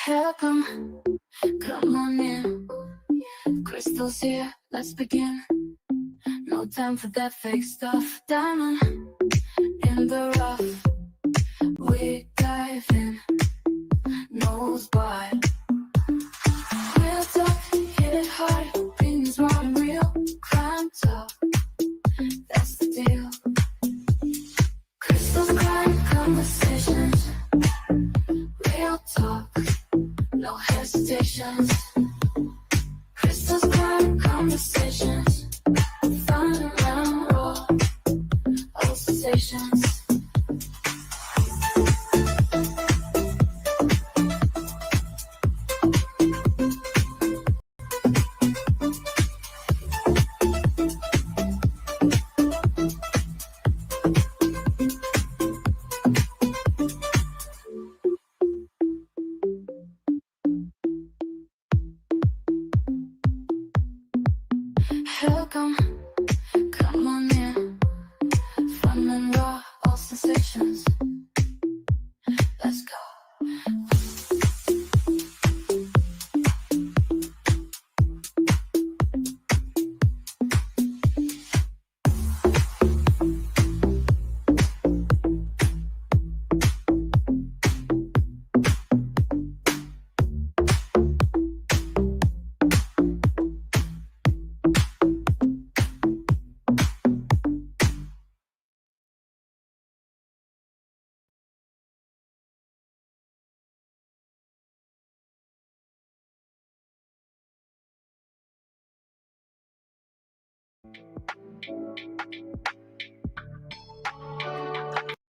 Welcome, come on in. Crystal's here, let's begin. No time for that fake stuff. Diamond in the rough, we dive in. Nose wide. Real talk, hit it hard. Opinions raw and real. Crime talk, that's the deal. Crystal's crime conversations. Real talk, no hesitations. Crystal's crime conversations. Fun around raw, all sensations. Welcome, come on in. Fun and raw, all sensations. Let's go.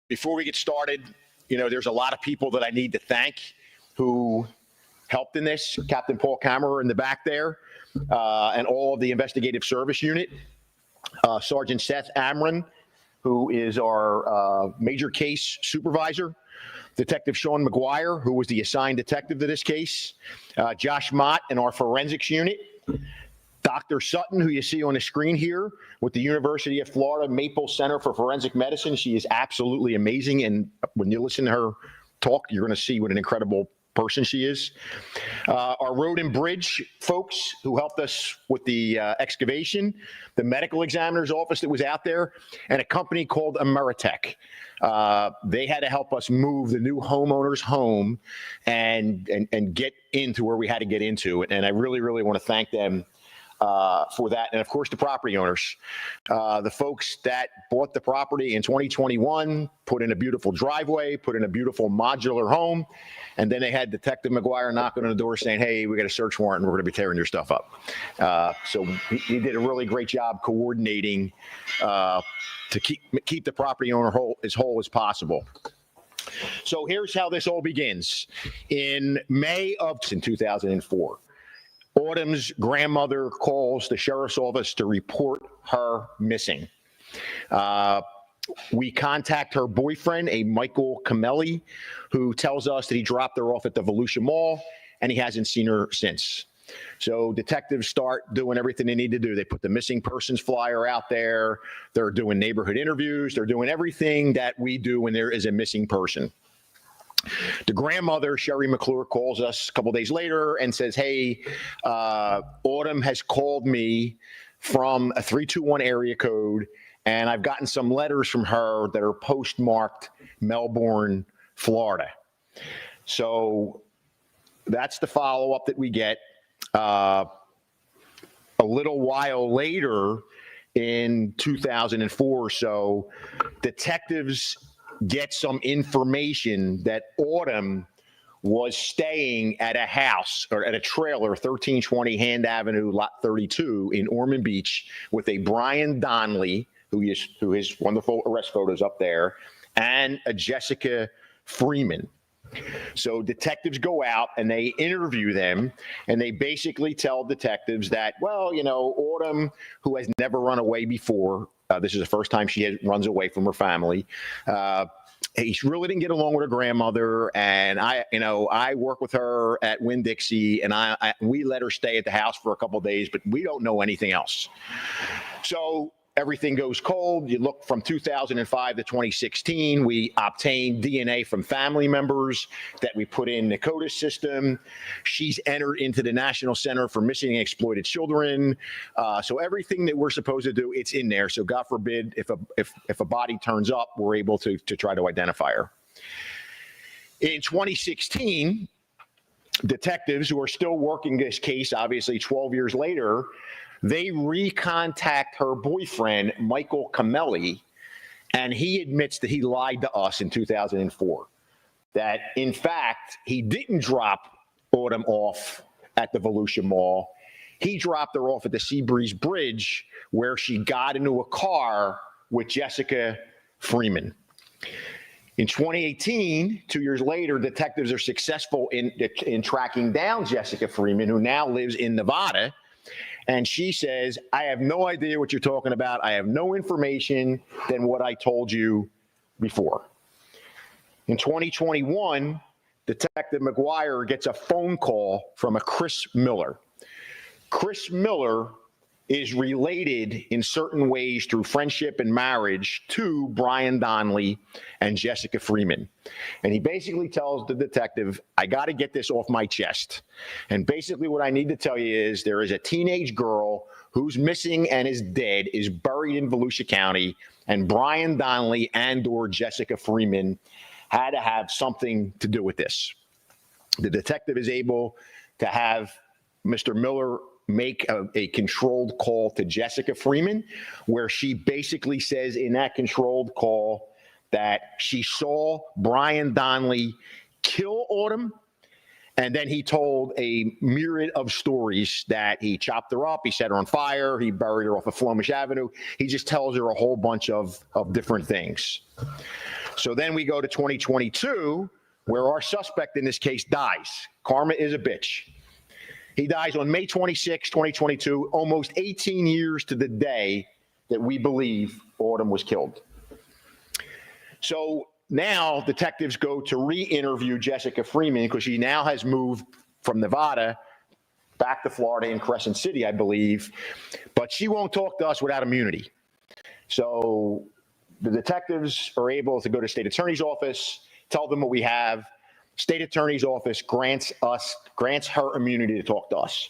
Before we get started, there's a lot of people that I need to thank who helped in this. Captain Paul Kammerer in the back there, and all of the investigative service unit. Sergeant Seth Amron, who is our major case supervisor. Detective Sean McGuire, who was the assigned detective to this case. Josh Mott in our forensics unit. Dr. Sutton, who you see on the screen here with the University of Florida Maple Center for Forensic Medicine. She is absolutely amazing. And when you listen to her talk, you're going to see what an incredible person she is. Our road and bridge folks who helped us with the excavation, the medical examiner's office that was out there, and a company called Ameritech. They had to help us move the new homeowner's home and get into where we had to get into. And I really, really want to thank them for that. And of course, the property owners, the folks that bought the property in 2021, put in a beautiful driveway, put in a beautiful modular home. And then they had Detective McGuire knocking on the door saying, hey, we got a search warrant and we're going to be tearing your stuff up. So he did a really great job coordinating to keep the property owner as whole as possible. So here's how this all begins. In May of 2004, Autumn's grandmother calls the sheriff's office to report her missing. We contact her boyfriend, a Michael Camelli, who tells us that he dropped her off at the Volusia Mall and he hasn't seen her since. So detectives start doing everything they need to do. They put the missing persons flyer out there. They're doing neighborhood interviews. They're doing everything that we do when there is a missing person. The grandmother, Sherry McClure, calls us a couple days later and says, hey, Autumn has called me from a 321 area code, and I've gotten some letters from her that are postmarked Melbourne, Florida. So that's the follow-up that we get. A little while later, in 2004 or so, detectives get some information that Autumn was staying at a house or at a trailer, 1320 Hand Avenue, Lot 32 in Ormond Beach, with a Brian Donnelly, who is wonderful arrest photos up there, and a Jessica Freeman. So detectives go out and they interview them, and they basically tell detectives that, well, Autumn, who has never run away before, this is the first time she runs away from her family. He really didn't get along with her grandmother, and I work with her at Winn-Dixie, and we let her stay at the house for a couple of days, but we don't know anything else. So everything goes cold. You look from 2005 to 2016, we obtained DNA from family members that we put in the CODIS system. She's entered into the National Center for Missing and Exploited Children. So everything that we're supposed to do, it's in there. So God forbid, if a body turns up, we're able to try to identify her. In 2016, detectives who are still working this case, obviously 12 years later, they recontact her boyfriend, Michael Camelli, and he admits that he lied to us in 2004. That, in fact, he didn't drop Autumn off at the Volusia Mall. He dropped her off at the Seabreeze Bridge, where she got into a car with Jessica Freeman. In 2018, 2 years later, detectives are successful in tracking down Jessica Freeman, who now lives in Nevada. And she says, I have no idea what you're talking about. I have no information than what I told you before. In 2021, Detective McGuire gets a phone call from a Chris Miller. Chris Miller is related in certain ways through friendship and marriage to Brian Donnelly and Jessica Freeman. And he basically tells the detective, I got to get this off my chest. And basically what I need to tell you is there is a teenage girl who's missing and is dead, is buried in Volusia County, and Brian Donnelly and or Jessica Freeman had to have something to do with this. The detective is able to have Mr. Miller make a controlled call to Jessica Freeman, where she basically says in that controlled call that she saw Brian Donnelly kill Autumn, and then he told a myriad of stories that he chopped her up, he set her on fire, he buried her off of Flomish Avenue. He just tells her a whole bunch of different things. So then we go to 2022, where our suspect in this case dies. Karma is a bitch. He dies on May 26, 2022, almost 18 years to the day that we believe Autumn was killed. So now detectives go to re-interview Jessica Freeman because she now has moved from Nevada back to Florida in Crescent City, I believe, but she won't talk to us without immunity. So the detectives are able to go to state attorney's office, tell them what we have. State attorney's office grants her immunity to talk to us.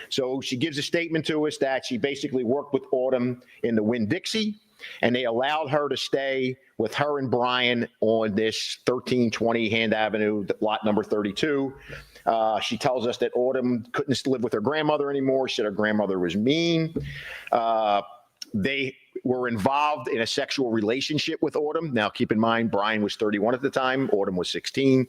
So she gives a statement to us that she basically worked with Autumn in the Winn-Dixie, and they allowed her to stay with her and Brian on this 1320 Hand Avenue, lot number 32. She tells us that Autumn couldn't live with her grandmother anymore. She said her grandmother was mean. They were involved in a sexual relationship with Autumn. Now, keep in mind, Brian was 31 at the time. Autumn was 16.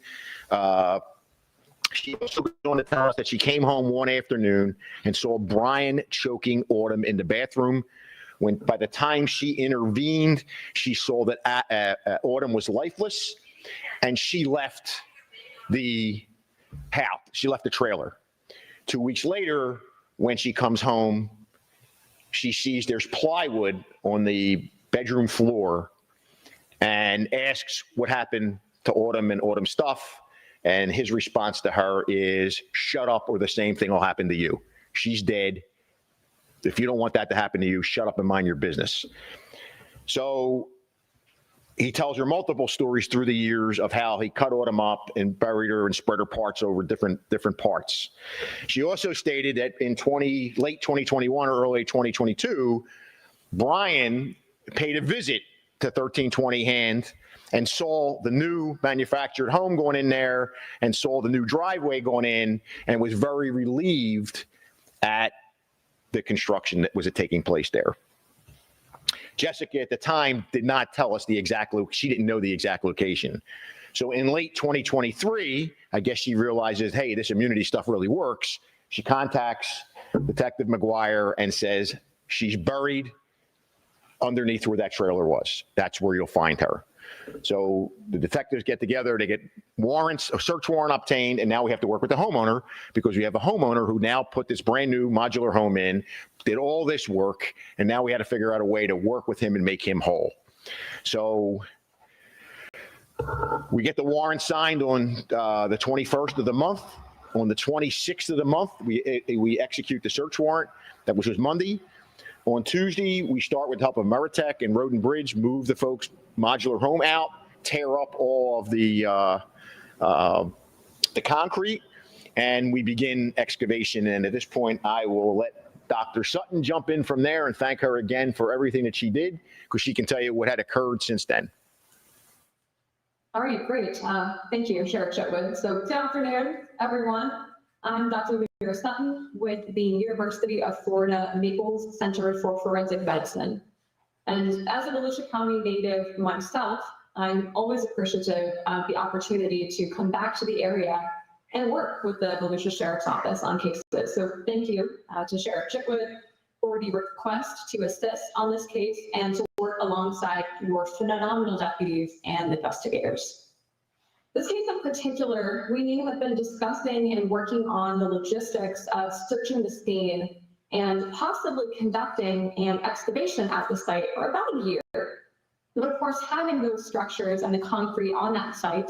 She also goes on to tell us that she came home one afternoon and saw Brian choking Autumn in the bathroom. When by the time she intervened, she saw that Autumn was lifeless, and she left the house. She left the trailer. 2 weeks later, when she comes home, she sees there's plywood on the bedroom floor and asks what happened to Autumn and Autumn's stuff. And his response to her is, shut up or the same thing will happen to you. She's dead. If you don't want that to happen to you, shut up and mind your business. So he tells her multiple stories through the years of how he cut Autumn up and buried her and spread her parts over different parts. She also stated that in late 2021 or early 2022, Brian paid a visit to 1320 Hand and saw the new manufactured home going in there and saw the new driveway going in and was very relieved at the construction that was taking place there. Jessica at the time did not tell us she didn't know the exact location. So in late 2023, I guess she realizes, hey, this immunity stuff really works. She contacts Detective McGuire and says she's buried underneath where that trailer was. That's where you'll find her. So the detectives get together, they get warrants, a search warrant obtained, and now we have to work with the homeowner because we have a homeowner who now put this brand new modular home in, did all this work, and now we had to figure out a way to work with him and make him whole. So we get the warrant signed on the 21st of the month. On the 26th of the month, we execute the search warrant, which was Monday. On Tuesday, we start with the help of Meritech and Road and Bridge, move the folks' modular home out, tear up all of the concrete, and we begin excavation. And at this point, I will let Dr. Sutton jump in from there and thank her again for everything that she did, because she can tell you what had occurred since then. All right, great. Thank you, Sheriff Shetwood. So good afternoon, everyone. I'm Dr. Sutton with the University of Florida Maples Center for Forensic Medicine. And as a Volusia County native myself, I'm always appreciative of the opportunity to come back to the area and work with the Volusia Sheriff's Office on cases. So thank you to Sheriff Shetwood for the request to assist on this case and to work alongside your phenomenal deputies and investigators. This case in particular, we have been discussing and working on the logistics of searching the scene and possibly conducting an excavation at the site for about a year. But of course, having those structures and the concrete on that site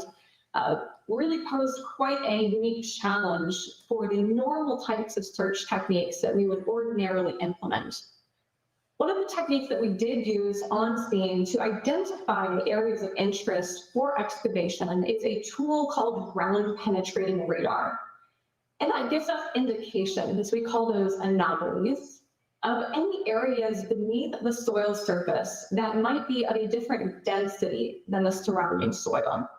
really posed quite a unique challenge for the normal types of search techniques that we would ordinarily implement. One of the techniques that we did use on scene to identify areas of interest for excavation is a tool called ground penetrating radar. And that gives us indications, we call those anomalies, of any areas beneath the soil surface that might be of a different density than the surrounding soil.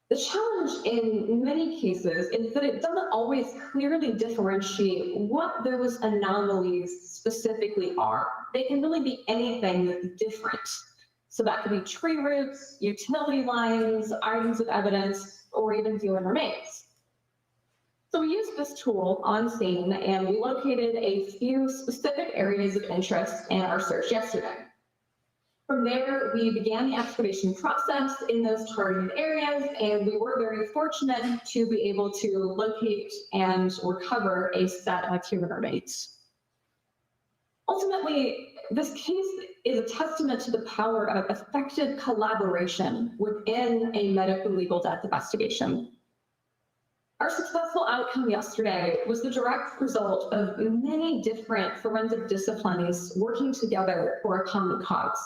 The challenge in many cases is that it doesn't always clearly differentiate what those anomalies specifically are. They can really be anything that's different. So that could be tree roots, utility lines, items of evidence, or even human remains. So we used this tool on scene and we located a few specific areas of interest in our search yesterday. From there, we began the excavation process in those targeted areas, and we were very fortunate to be able to locate and recover a set of human remains. Ultimately, this case is a testament to the power of effective collaboration within a medical legal death investigation. Our successful outcome yesterday was the direct result of many different forensic disciplines working together for a common cause.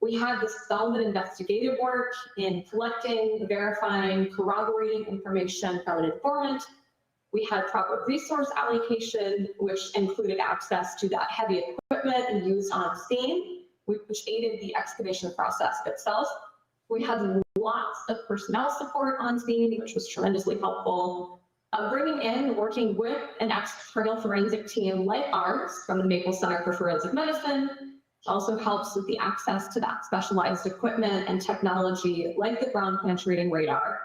We had this solid investigative work in collecting, verifying, corroborating information from an informant. We had proper resource allocation, which included access to that heavy equipment used on scene, which aided the excavation process itself. We had lots of personnel support on scene, which was tremendously helpful. Bringing in, working with an external forensic team like ours from the Maple Center for Forensic Medicine, also helps with the access to that specialized equipment and technology like the ground penetrating radar.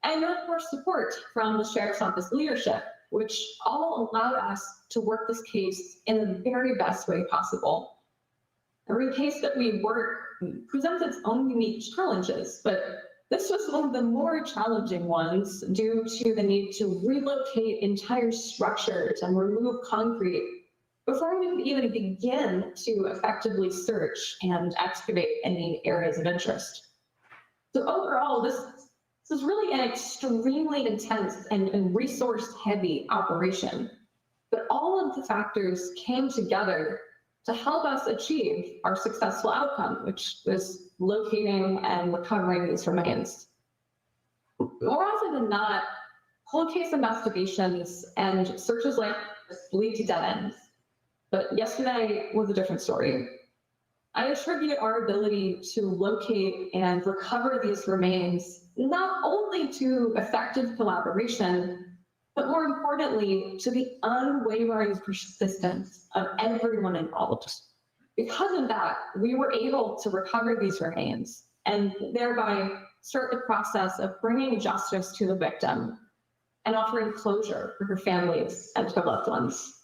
And of course, support from the Sheriff's Office leadership, which all allowed us to work this case in the very best way possible. Every case that we work presents its own unique challenges, but this was one of the more challenging ones due to the need to relocate entire structures and remove concrete before we could even begin to effectively search and excavate any areas of interest. So overall, this is really an extremely intense and resource-heavy operation. But all of the factors came together to help us achieve our successful outcome, which was locating and recovering these remains. More often than not, cold case investigations and searches like this lead to dead ends. But yesterday was a different story. I attribute our ability to locate and recover these remains not only to effective collaboration, but more importantly, to the unwavering persistence of everyone involved. Because of that, we were able to recover these remains and thereby start the process of bringing justice to the victim and offering closure for her families and her loved ones.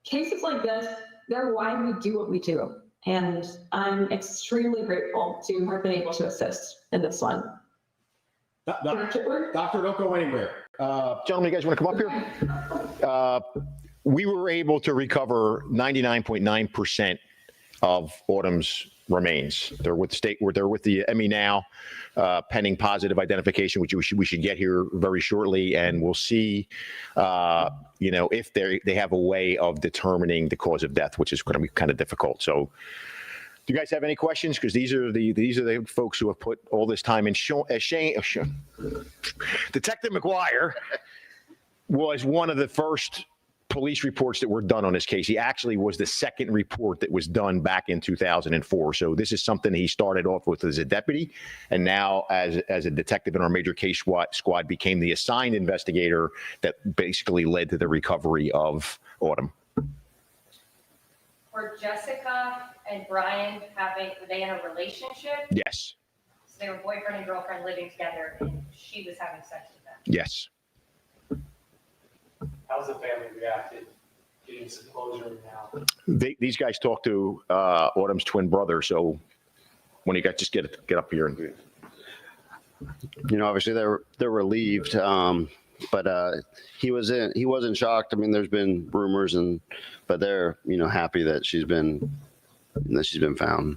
Cases like this, they're why we do what we do. And I'm extremely grateful to have been able to assist in this one. Doctor, don't go anywhere. Gentlemen, you guys want to come up here? We were able to recover 99.9% of Autumn's remains. They're with they're with the ME now, pending positive identification, which we should get here very shortly, and we'll see, if they have a way of determining the cause of death, which is going to be kind of difficult. So, do you guys have any questions? Because these are the folks who have put all this time in. Detective McCure was one of the first police reports that were done on this case. He actually was the second report that was done back in 2004. So this is something he started off with as a deputy, and now as a detective in our major case squad became the assigned investigator that basically led to the recovery of Autumn. Were Jessica and Brian were they in a relationship? Yes. So they were boyfriend and girlfriend living together, and she was having sex with them? Yes. How's the family reacted? Getting some closure now. These guys talked to Autumn's twin brother. So when you just get up here and. Obviously they're relieved, but he wasn't shocked. I mean, there's been rumors, but they're happy that she's been found.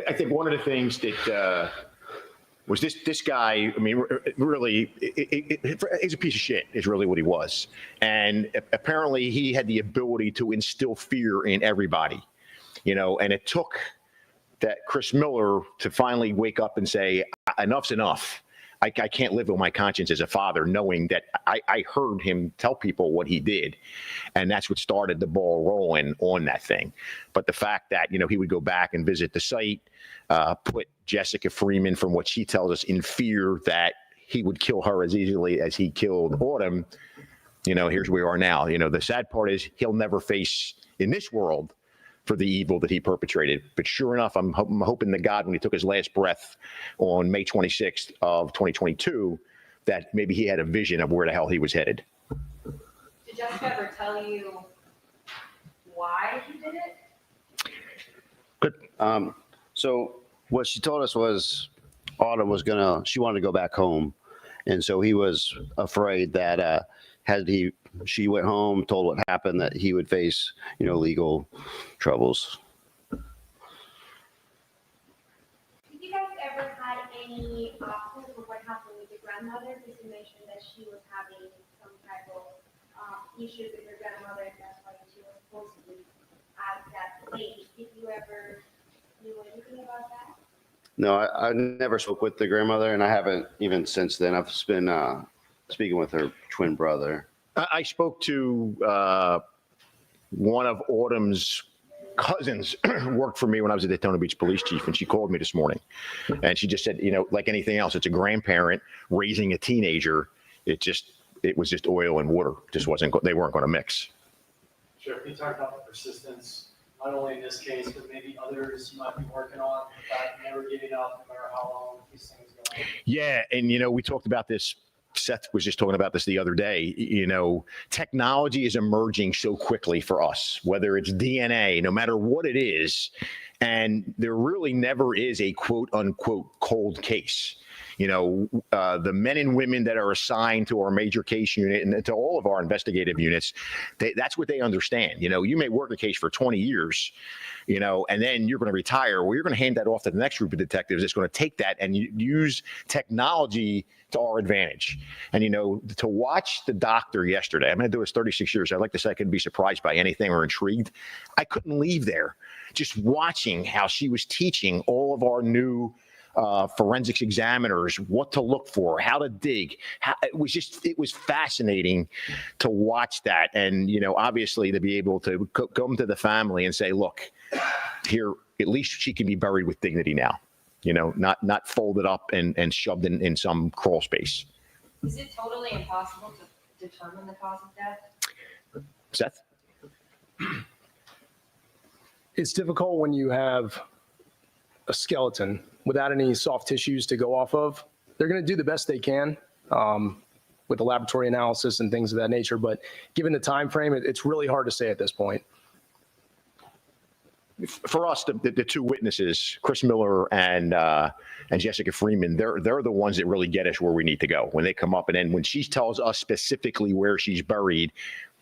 I think one of the things that was this guy. I mean, really, he's a piece of shit. Is really what he was, and apparently he had the ability to instill fear in everybody. And it took that Chris Miller to finally wake up and say, "Enough's enough. I can't live with my conscience as a father, knowing that I heard him tell people what he did," and that's what started the ball rolling on that thing. But the fact that he would go back and visit the site, put Jessica Freeman, from what she tells us, in fear that he would kill her as easily as he killed Autumn. Here's where we are now. The sad part is he'll never face in this world for the evil that he perpetrated. But sure enough, I'm hoping to God when he took his last breath on May 26th of 2022, that maybe he had a vision of where the hell he was headed. Did Jessica ever tell you why he did it? Good. So what she told us was Autumn she wanted to go back home. And so he was afraid that she went home, told what happened, that he would face, legal troubles. Have you guys ever had any clues of what happened with your grandmother? Because you mentioned that she was having some type of issues with her grandmother, and that's why she was supposedly at that place. Did you ever knew anything about that? No, I never spoke with the grandmother, and I haven't even since then. I've just been speaking with her twin brother. I spoke to one of Autumn's cousins, worked for me when I was a Daytona Beach police chief, and she called me this morning. And she just said, like anything else, it's a grandparent raising a teenager. It was just oil and water. They weren't going to mix. Sure. Can you talk about the persistence, not only in this case, but maybe others you might be working on, about never giving up, no matter how long these things go on? Yeah, and we talked about this. Seth was just talking about this the other day. Technology is emerging so quickly for us, whether it's DNA, no matter what it is. And there really never is a quote unquote cold case. The men and women that are assigned to our major case unit and to all of our investigative units, that's what they understand. You may work a case for 20 years, and then you're going to retire. Well, you're going to hand that off to the next group of detectives that's going to take that and use technology to our advantage. And, to watch the doctor yesterday, I'm going to do this 36 years. I'd like to say I could be surprised by anything or intrigued. I couldn't leave there. Just watching how she was teaching all of our new forensics examiners what to look for, how to dig. It was fascinating to watch that. And, obviously to be able to come to the family and say, look, here, at least she can be buried with dignity now, not folded up and shoved in some crawl space. Is it totally impossible to determine the cause of death? Seth? It's difficult when you have a skeleton without any soft tissues to go off of. They're going to do the best they can with the laboratory analysis and things of that nature. But given the time frame, it's really hard to say at this point. For us, the two witnesses, Chris Miller and Jessica Freeman, they're the ones that really get us where we need to go when they come up. And then when she tells us specifically where she's buried,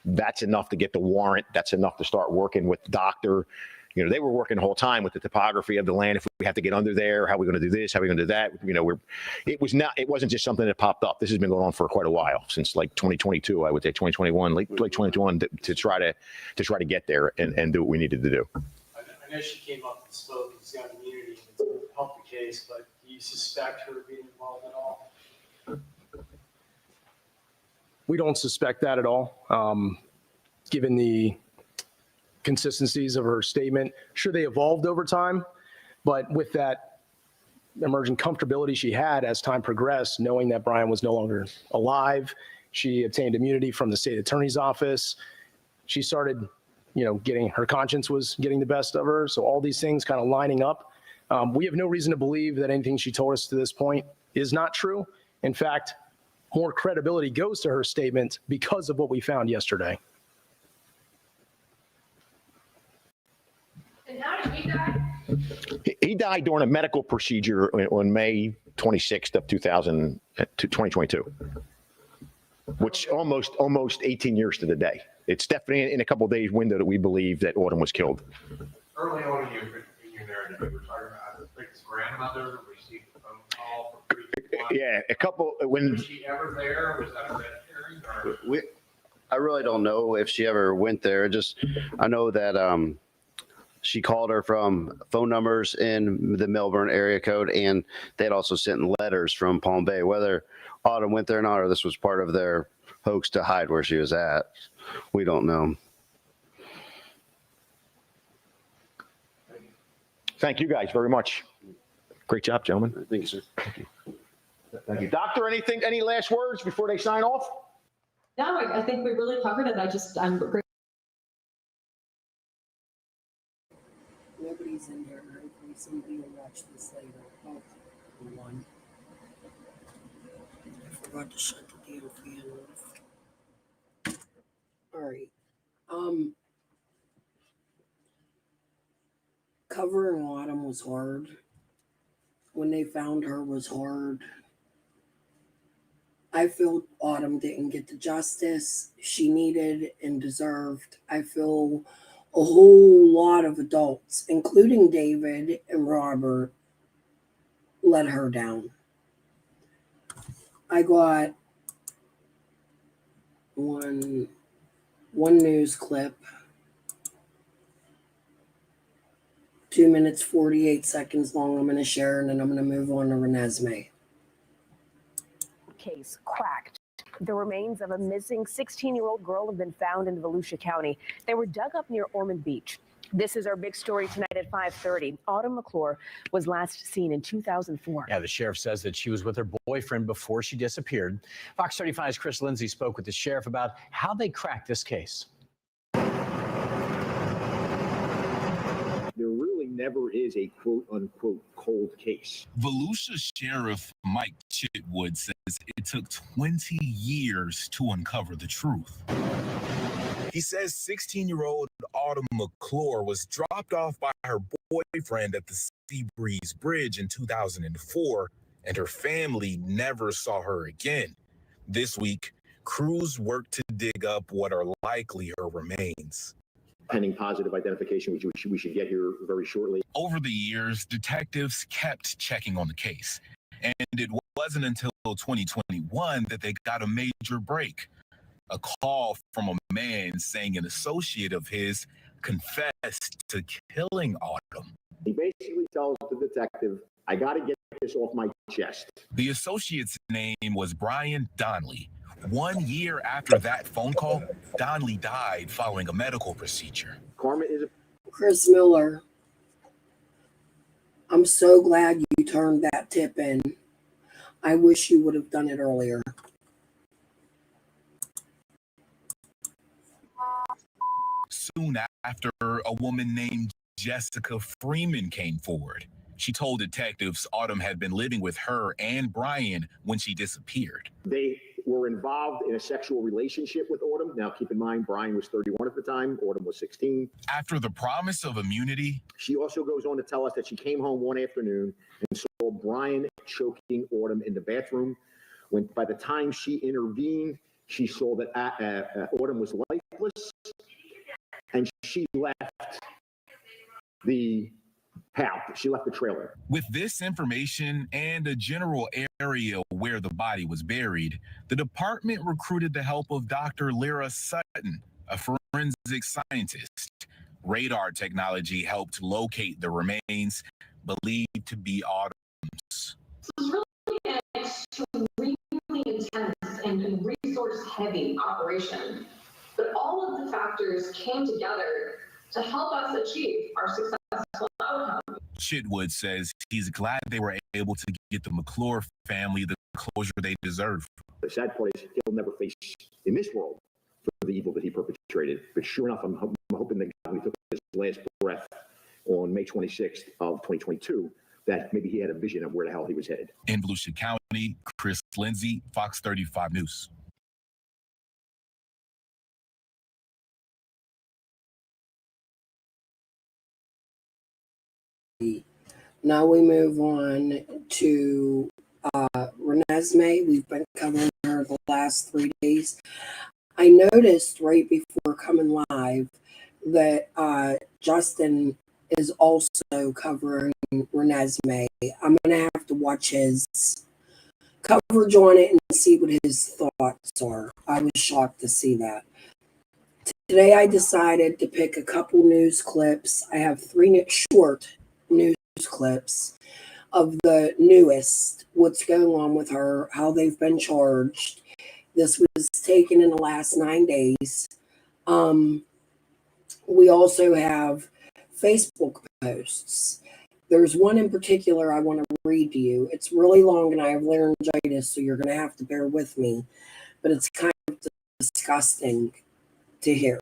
That's enough to get the warrant. That's enough to start working with the doctor. You know, they were working the whole time with the topography of the land. If we have to get under there, how are we going to do this? How are we going to do that? You know, it wasn't just something that popped up. This has been going on for quite a while, since like 2022, I would say 2021, late 2021, to try to get there and do what we needed to do. I know she came up and spoke and she's got immunity to help the case, but do you suspect her being involved at all? We don't suspect that at all. Given the consistencies of her statement, sure, they evolved over time, but with that emerging comfortability she had as time progressed, knowing that Brian was no longer alive, she obtained immunity from the state attorney's office. She started, you know, getting, her conscience was getting the best of her. So all these things kind of lining up. We have no reason to believe that anything she told us to this point is not true. In fact, more credibility goes to her statement because of what we found yesterday. And how did he die? He died during a medical procedure on May 26th of 2022, which almost 18 years to the day. It's definitely in a couple of days window that we believe that Autumn was killed. Early on in your narrative, you were talking about, I think his grandmother received a phone call from 321. Yeah, a couple when. Was she ever there? Was that a red herring? Or? I really don't know if she ever went there. I know that she called her from phone numbers in the Melbourne area code, and they had also sent letters from Palm Bay. Whether Autumn went there or not, or this was part of their hoax to hide where she was at, we don't know. Thank you guys very much. Great job, gentlemen. Thank you, sir. Thank you. Doctor, any last words before they sign off? No, I think we really covered it. I'm great. Nobody's in here. Hopefully somebody will watch this later. Oh, one. I forgot to shut the damn fan off. All right. Covering Autumn was hard. When they found her was hard. I feel Autumn didn't get the justice she needed and deserved. I feel a whole lot of adults, including David and Robert, let her down. I got one news clip, 2 minutes, 48 seconds long. I'm going to share, and then I'm going to move on to Renesmey. Case cracked. The remains of a missing 16-year-old girl have been found in Volusia County. They were dug up near Ormond Beach. This is our big story tonight at 5:30. Autumn McClure was last seen in 2004. Yeah, the sheriff says that she was with her boyfriend before she disappeared. Fox 35's Chris Lindsay spoke with the sheriff about how they cracked this case. There really never is a quote-unquote cold case. Volusia Sheriff Mike Chitwood says it took 20 years to uncover the truth. He says 16-year-old Autumn McClure was dropped off by her boyfriend at the Seabreeze Bridge in 2004, and her family never saw her again. This week, crews worked to dig up what are likely her remains. Pending positive identification, which we should get here very shortly. Over the years, detectives kept checking on the case, and it wasn't until 2021 that they got a major break. A call from a man saying an associate of his confessed to killing Autumn. He basically tells the detective, I got to get this off my chest. The associate's name was Brian Donnelly. 1 year after that phone call, Donnelly died following a medical procedure. Karma is Chris Miller, I'm so glad you turned that tip in. I wish you would have done it earlier. Soon after, a woman named Jessica Freeman came forward. She told detectives Autumn had been living with her and Brian when she disappeared. They were involved in a sexual relationship with Autumn. Now, keep in mind, Brian was 31 at the time. Autumn was 16. After the promise of immunity, she also goes on to tell us that she came home one afternoon and saw Brian choking Autumn in the bathroom. When by the time she intervened, she saw that Autumn was lifeless, and she left the house. She left the trailer. With this information and a general area where the body was buried, the department recruited the help of Dr. Lyra Sutton, a forensic scientist. Radar technology helped locate the remains believed to be Autumn's. This was really an extremely intense and resource-heavy operation, but all of the factors came together to help us achieve our successful outcome. Chitwood says he's glad they were able to get the McClure family the closure they deserve. The sad part is he'll never face in this world for the evil that he perpetrated. But sure enough, I'm hoping that when he took his last breath on May 26th of 2022, that maybe he had a vision of where the hell he was headed. In Volusia County, Chris Lindsay, Fox 35 News. Now we move on to Renesmey. We've been covering her the last 3 days. I noticed right before coming live that Justin is also covering Renesmey. I'm going to have to watch his coverage on it and see what his thoughts are. I was shocked to see that. Today I decided to pick a couple news clips. I have 3 short news clips of the newest, what's going on with her, how they've been charged. This was taken in the last 9 days. We also have Facebook posts. There's one in particular I want to read to you. It's really long and I have laryngitis, so you're going to have to bear with me, but it's kind of disgusting to hear.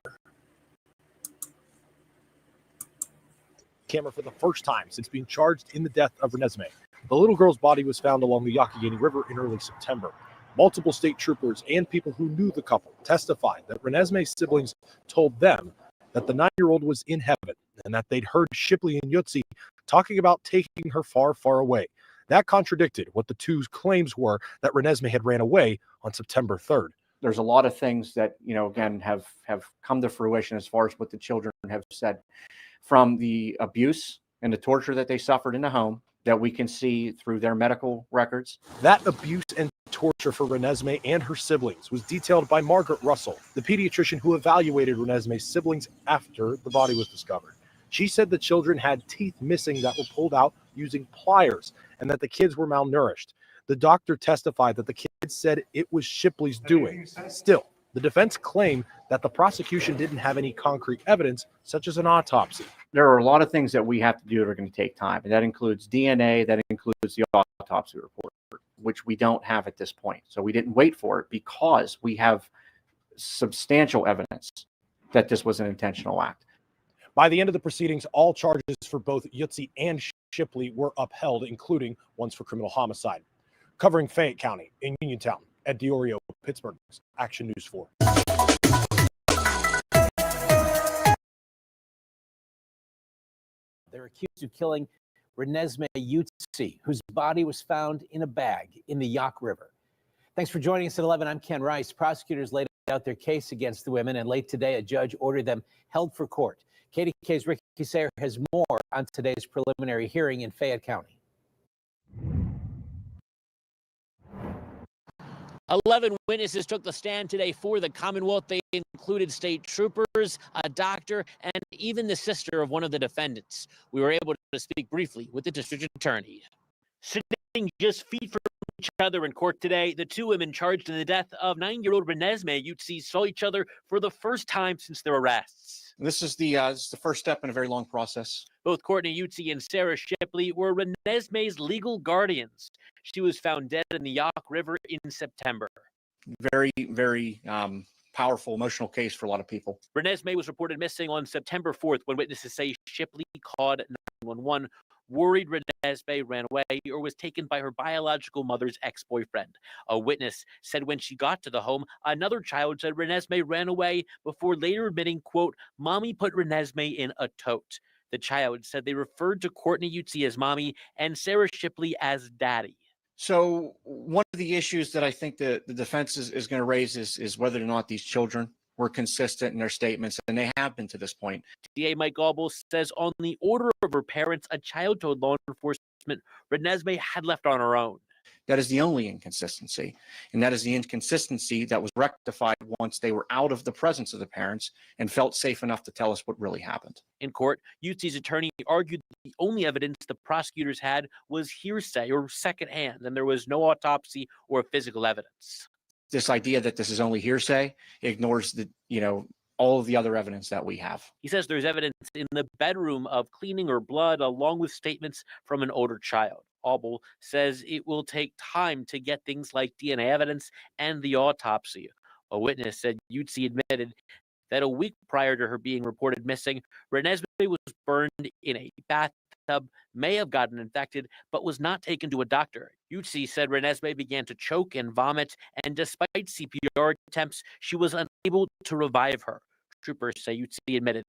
Camera for the first time since being charged in the death of Renesmey. The little girl's body was found along the Youghiogheny River in early September. Multiple state troopers and people who knew the couple testified that Renesmey's siblings told them that the 9-year-old was in heaven and that they'd heard Shipley and Yutzi talking about taking her far, far away. That contradicted what the two's claims were that Renesmey had ran away on September 3rd. There's a lot of things that, again, have come to fruition as far as what the children have said, from the abuse and the torture that they suffered in the home that we can see through their medical records. That abuse and torture for Renesmey and her siblings was detailed by Margaret Russell, the pediatrician who evaluated Renesmey's siblings after the body was discovered. She said the children had teeth missing that were pulled out using pliers and that the kids were malnourished. The doctor testified that the kids said it was Shipley's doing. Still, the defense claimed that the prosecution didn't have any concrete evidence, such as an autopsy. There are a lot of things that we have to do that are going to take time, and that includes DNA, that includes the autopsy report, which we don't have at this point. So we didn't wait for it because we have substantial evidence that this was an intentional act. By the end of the proceedings, all charges for both Yutzi and Shipley were upheld, including ones for criminal homicide. Covering Fayette County in Uniontown, Ed Diorio, Pittsburgh's Action News 4. They're accused of killing Renesmey Yutzi, whose body was found in a bag in the Yawk River. Thanks for joining us at 11. I'm Ken Rice. Prosecutors laid out their case against the women, and late today, a judge ordered them held for court. KDK's Ricky Sayer has more on today's preliminary hearing in Fayette County. 11 witnesses took the stand today for the Commonwealth. They included state troopers, a doctor, and even the sister of one of the defendants. We were able to speak briefly with the district attorney. Sitting just feet from each other in court today, the two women charged in the death of 9-year-old Renesmey Yutzi saw each other for the first time since their arrests. This is the first step in a very long process. Both Courtney Yutzi and Sarah Shipley were Renesmey's legal guardians. She was found dead in the Yawk River in September. Very, very powerful, emotional case for a lot of people. Renesmey was reported missing on September 4th when witnesses say Shipley called 911, worried Renesmey ran away or was taken by her biological mother's ex-boyfriend. A witness said when she got to the home, another child said Renesmey ran away before later admitting, quote, "Mommy put Renesmey in a tote." The child said they referred to Courtney Yutzi as mommy and Sarah Shipley as daddy. So one of the issues that I think the defense is going to raise is whether or not these children were consistent in their statements, and they have been to this point. DA Mike Gobble says on the order of her parents, a child told law enforcement Renesmey had left on her own. That is the only inconsistency, and that is the inconsistency that was rectified once they were out of the presence of the parents and felt safe enough to tell us what really happened. In court, Utzi's attorney argued the only evidence the prosecutors had was hearsay or secondhand, and there was no autopsy or physical evidence. This idea that this is only hearsay ignores all of the other evidence that we have. He says there's evidence in the bedroom of cleaning or blood, along with statements from an older child. Auble says it will take time to get things like DNA evidence and the autopsy. A witness said Utzi admitted that a week prior to her being reported missing, Renesmey was burned in a bathtub, may have gotten infected, but was not taken to a doctor. Utzi said Renesmey began to choke and vomit, and despite CPR attempts, she was unable to revive her. Troopers say Utzi admitted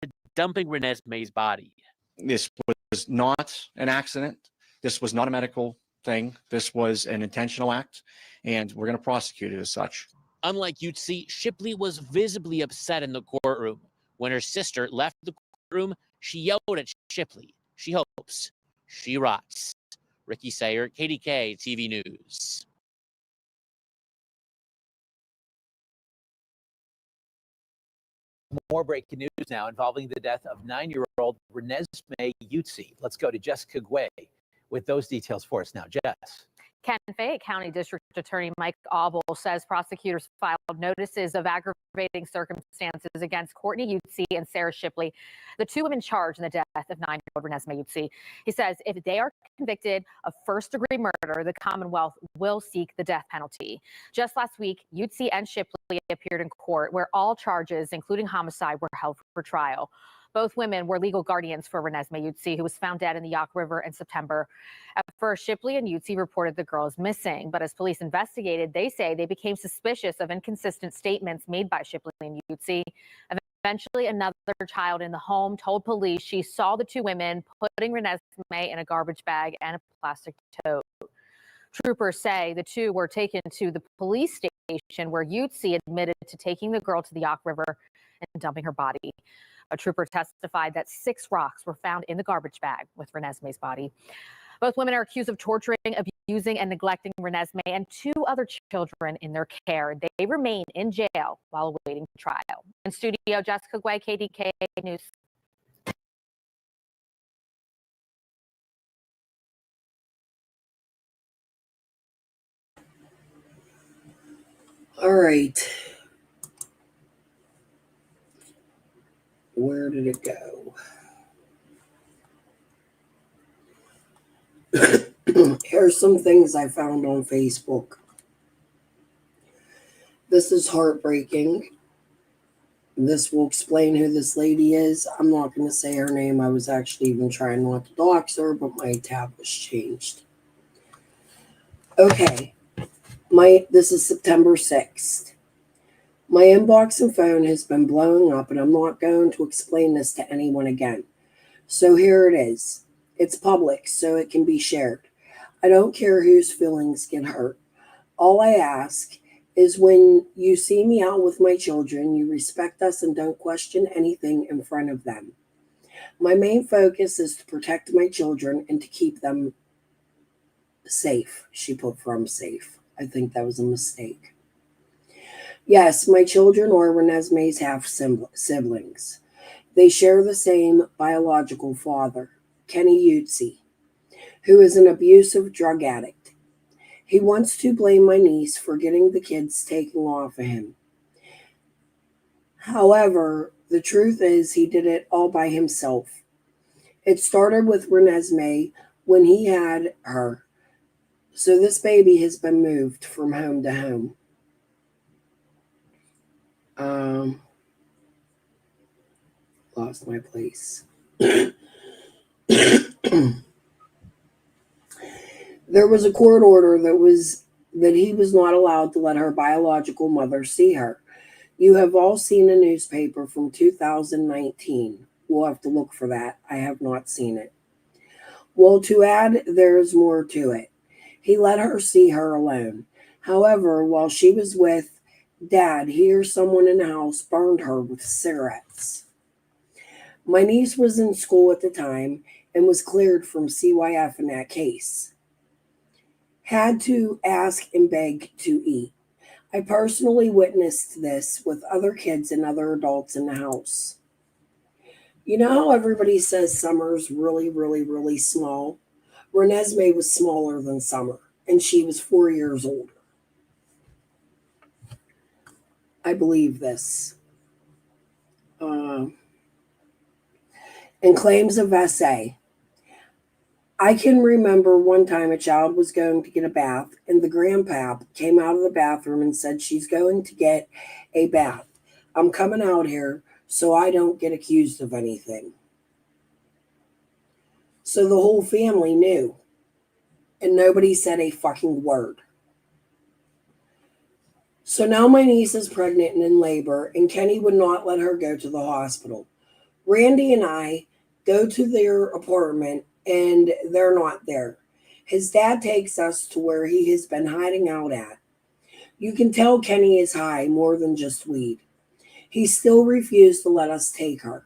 to dumping Renesmey's body. This was not an accident. This was not a medical thing. This was an intentional act, and we're going to prosecute it as such. Unlike Utzi, Shipley was visibly upset in the courtroom. When her sister left the courtroom, she yelled at Shipley. She hopes she rots. Ricky Sayer, KDK TV News. More breaking news now involving the death of 9-year-old Renesmey Utzi. Let's go to Jessica Guay with those details for us now. Jess. Ken, Fayette County District Attorney Mike Auble says prosecutors filed notices of aggravating circumstances against Courtney Utzi and Sarah Shipley, the two women charged in the death of 9-year-old Renesmey Utzi. He says if they are convicted of first-degree murder, the Commonwealth will seek the death penalty. Just last week, Utzi and Shipley appeared in court where all charges, including homicide, were held for trial. Both women were legal guardians for Renesmey Utzi, who was found dead in the Yaak River in September. At first, Shipley and Utzi reported the girl as missing, but as police investigated, they say they became suspicious of inconsistent statements made by Shipley and Utzi. Eventually, another child in the home told police she saw the two women putting Renesmey in a garbage bag and a plastic tote. Troopers say the two were taken to the police station where Utzi admitted to taking the girl to the Yaak River and dumping her body. A trooper testified that 6 rocks were found in the garbage bag with Renesmey's body. Both women are accused of torturing, abusing, and neglecting Renesmey and 2 other children in their care. They remain in jail while awaiting trial. In studio, Jessica Guay, KDK News. All right. Where did it go? Here's some things I found on Facebook. This is heartbreaking. This will explain who this lady is. I'm not going to say her name. I was actually even trying not to dox her, but my tab was changed. Okay. This is September 6th. My inbox and phone has been blowing up, and I'm not going to explain this to anyone again. So here it is. It's public, so it can be shared. I don't care whose feelings get hurt. All I ask is when you see me out with my children, you respect us and don't question anything in front of them. My main focus is to protect my children and to keep them safe. She put from safe. I think that was a mistake. Yes, my children are Renesmey's half siblings. They share the same biological father, Kenny Utzi, who is an abusive drug addict. He wants to blame my niece for getting the kids taken off of him. However, the truth is he did it all by himself. It started with Renesmey when he had her. So this baby has been moved from home to home. Lost my place. There was a court order that he was not allowed to let her biological mother see her. You have all seen a newspaper from 2019. We'll have to look for that. I have not seen it. Well, to add, there is more to it. He let her see her alone. However, while she was with Dad, he or someone in the house burned her with cigarettes. My niece was in school at the time and was cleared from CYF in that case. Had to ask and beg to eat. I personally witnessed this with other kids and other adults in the house. You know how everybody says Summer's really, really, really small? Renesmey was smaller than Summer, and she was 4 years older. I believe this. And claims of SA. I can remember one time a child was going to get a bath, and the grandpap came out of the bathroom and said, "She's going to get a bath. I'm coming out here so I don't get accused of anything." So the whole family knew, and nobody said a fucking word. So now my niece is pregnant and in labor, and Kenny would not let her go to the hospital. Randy and I go to their apartment, and they're not there. His dad takes us to where he has been hiding out at. You can tell Kenny is high more than just weed. He still refused to let us take her.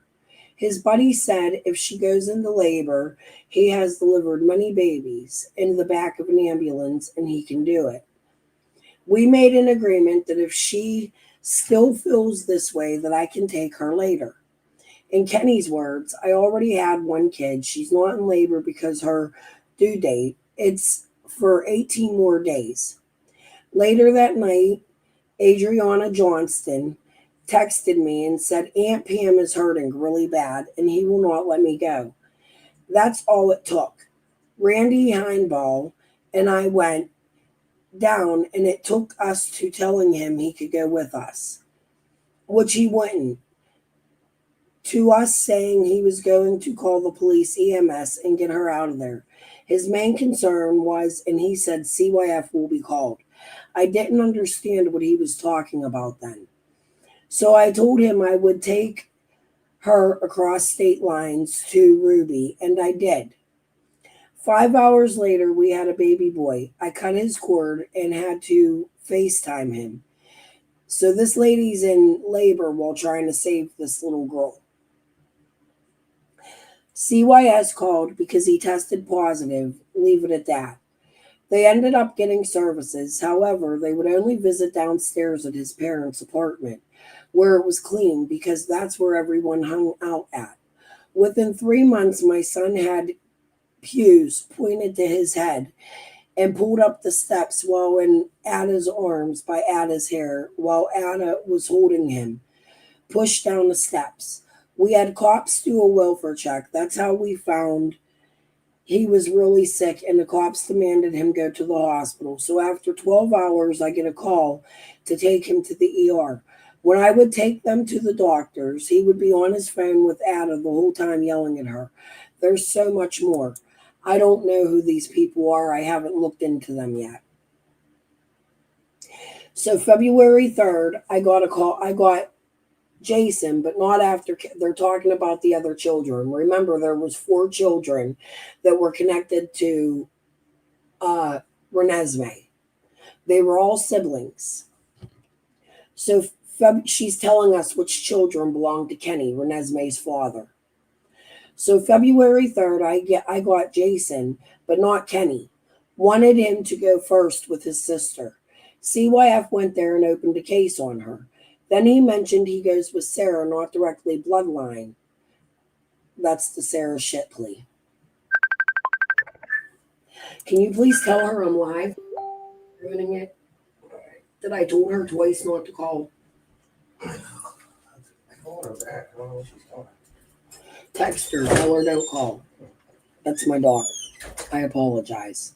His buddy said if she goes into labor, he has delivered many babies in the back of an ambulance and he can do it. We made an agreement that if she still feels this way, that I can take her later. In Kenny's words, I already had one kid. She's not in labor because her due date, it's for 18 more days. Later that night, Adriana Johnston texted me and said Aunt Pam is hurting really bad and he will not let me go. That's all it took. Randy Heinball and I went down, and it took us to telling him he could go with us, which he wouldn't, to us saying he was going to call the police, EMS, and get her out of there. His main concern was, and he said CYF will be called. I didn't understand what he was talking about then. So I told him I would take her across state lines to Ruby, and I did. 5 hours later, we had a baby boy. I cut his cord and had to FaceTime him. So this lady's in labor while trying to save this little girl. CYS called because he tested positive. Leave it at that. They ended up getting services. However, they would only visit downstairs at his parents' apartment, where it was clean because that's where everyone hung out at. Within 3 months, my son had pews pointed to his head and pulled up the steps while in Ada's arms by Ada's hair while Ada was holding him, pushed down the steps. We had cops do a welfare check. That's how we found he was really sick, and the cops demanded him go to the hospital. So after 12 hours, I get a call to take him to the ER. When I would take them to the doctors, he would be on his phone with Ada the whole time yelling at her. There's so much more. I don't know who these people are. I haven't looked into them yet. So February 3rd, I got a call. I got Jason, but not after. They're talking about the other children. Remember, there was 4 children that were connected to Renesmey. They were all siblings. So she's telling us which children belong to Kenny, Renesmey's father. So February 3rd, I got Jason, but not Kenny. Wanted him to go first with his sister. CYF went there and opened a case on her. Then he mentioned he goes with Sarah, not directly bloodline. That's the Sarah Shipley. Can you please tell her I'm live? Ruining it. That I told her twice not to call. I called her back. I don't know what she's talking. Text her, tell her don't call. That's my daughter. I apologize.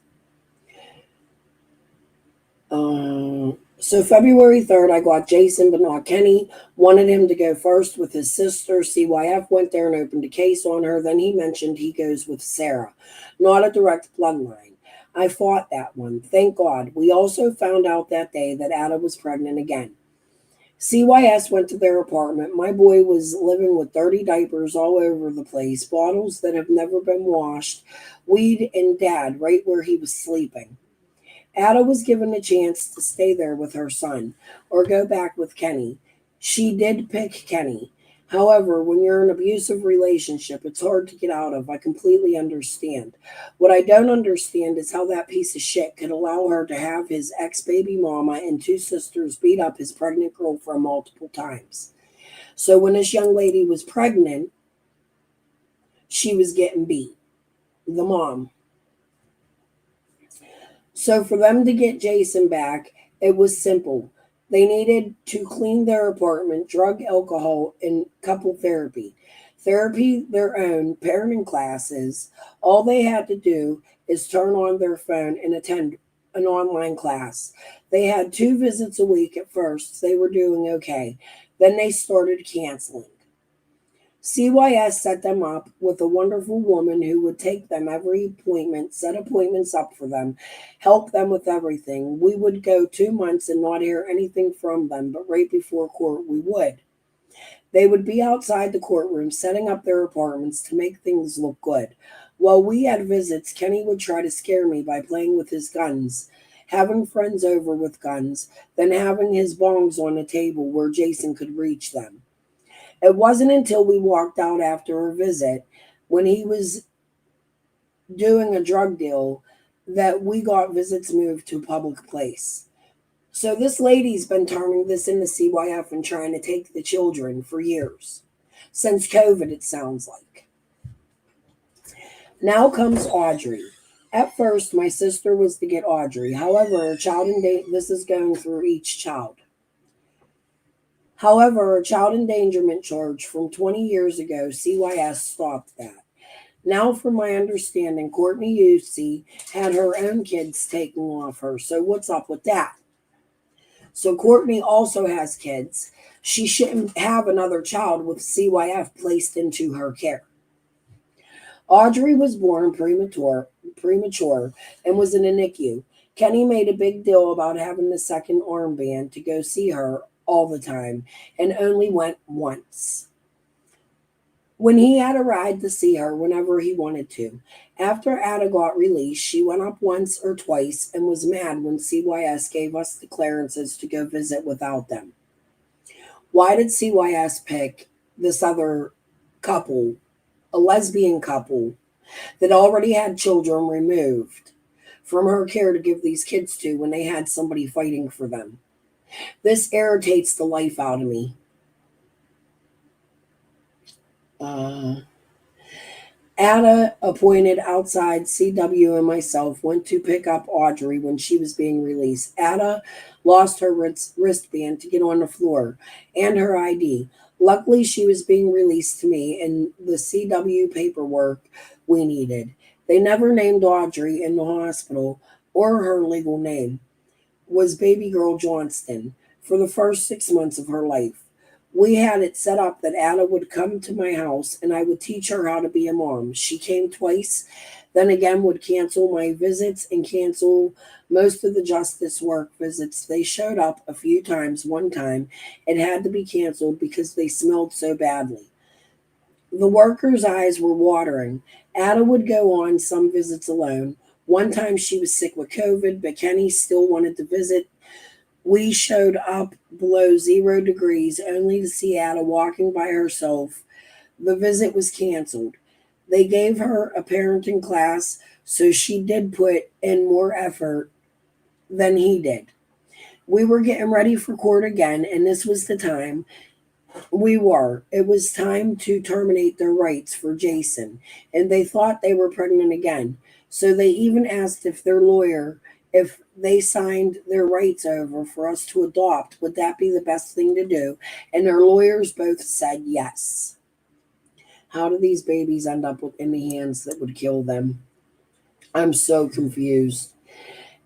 So February 3rd, I got Jason, but not Kenny. Wanted him to go first with his sister. CYF went there and opened a case on her. Then he mentioned he goes with Sarah, not a direct bloodline. I fought that one. Thank God. We also found out that day that Ada was pregnant again. CYS went to their apartment. My boy was living with dirty diapers all over the place, bottles that have never been washed, weed, and Dad right where he was sleeping. Ada was given a chance to stay there with her son or go back with Kenny. She did pick Kenny. However, when you're in an abusive relationship, it's hard to get out of. I completely understand. What I don't understand is how that piece of shit could allow her to have his ex-baby mama and 2 sisters beat up his pregnant girlfriend multiple times. So when this young lady was pregnant, she was getting beat. The mom. So for them to get Jason back, it was simple. They needed to clean their apartment, drug, alcohol, and couple therapy. Therapy, their own, parenting classes. All they had to do is turn on their phone and attend an online class. They had 2 visits a week at first. They were doing okay. Then they started canceling. CYS set them up with a wonderful woman who would take them every appointment, set appointments up for them, help them with everything. We would go 2 months and not hear anything from them, but right before court, we would. They would be outside the courtroom setting up their apartments to make things look good. While we had visits, Kenny would try to scare me by playing with his guns, having friends over with guns, then having his bongs on a table where Jason could reach them. It wasn't until we walked out after a visit, when he was doing a drug deal, that we got visits moved to a public place. So this lady's been turning this into CYF and trying to take the children for years. Since COVID, it sounds like. Now comes Audrey. At first, my sister was to get Audrey. However, this is going through each child. However, a child endangerment charge from 20 years ago, CYS stopped that. Now, from my understanding, Courtney Yusi had her own kids taken off her. So what's up with that? So Courtney also has kids. She shouldn't have another child with CYF placed into her care. Audrey was born premature and was in a NICU. Kenny made a big deal about having the second armband to go see her all the time and only went once, when he had a ride to see her whenever he wanted to. After Ada got released, she went up once or twice and was mad when CYS gave us the clearances to go visit without them. Why did CYS pick this other couple, a lesbian couple that already had children removed from her care to give these kids to when they had somebody fighting for them? This irritates the life out of me. Ada appointed outside CW and myself went to pick up Audrey when she was being released. Ada lost her wristband to get on the floor and her ID. Luckily, she was being released to me and the CW paperwork we needed. They never named Audrey in the hospital, or her legal name was Baby Girl Johnston for the first 6 months of her life. We had it set up that Ada would come to my house and I would teach her how to be a mom. She came twice, then again would cancel my visits and cancel most of the justice work visits. They showed up a few times. One time it had to be canceled because they smelled so badly. The workers' eyes were watering. Ada would go on some visits alone. One time she was sick with COVID, but Kenny still wanted to visit. We showed up below 0 degrees only to see Ada walking by herself. The visit was canceled. They gave her a parenting class, so she did put in more effort than he did. We were getting ready for court again, and this was the time. It was time to terminate their rights for Jason, and they thought they were pregnant again. So they even asked if their lawyer, if they signed their rights over for us to adopt, would that be the best thing to do? And their lawyers both said yes. How do these babies end up in the hands that would kill them? I'm so confused.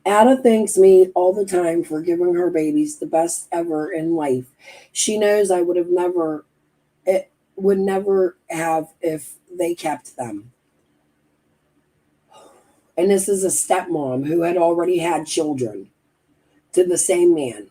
Ada thanks me all the time for giving her babies the best ever in life. She knows I would never have if they kept them. And this is a stepmom who had already had children to the same man.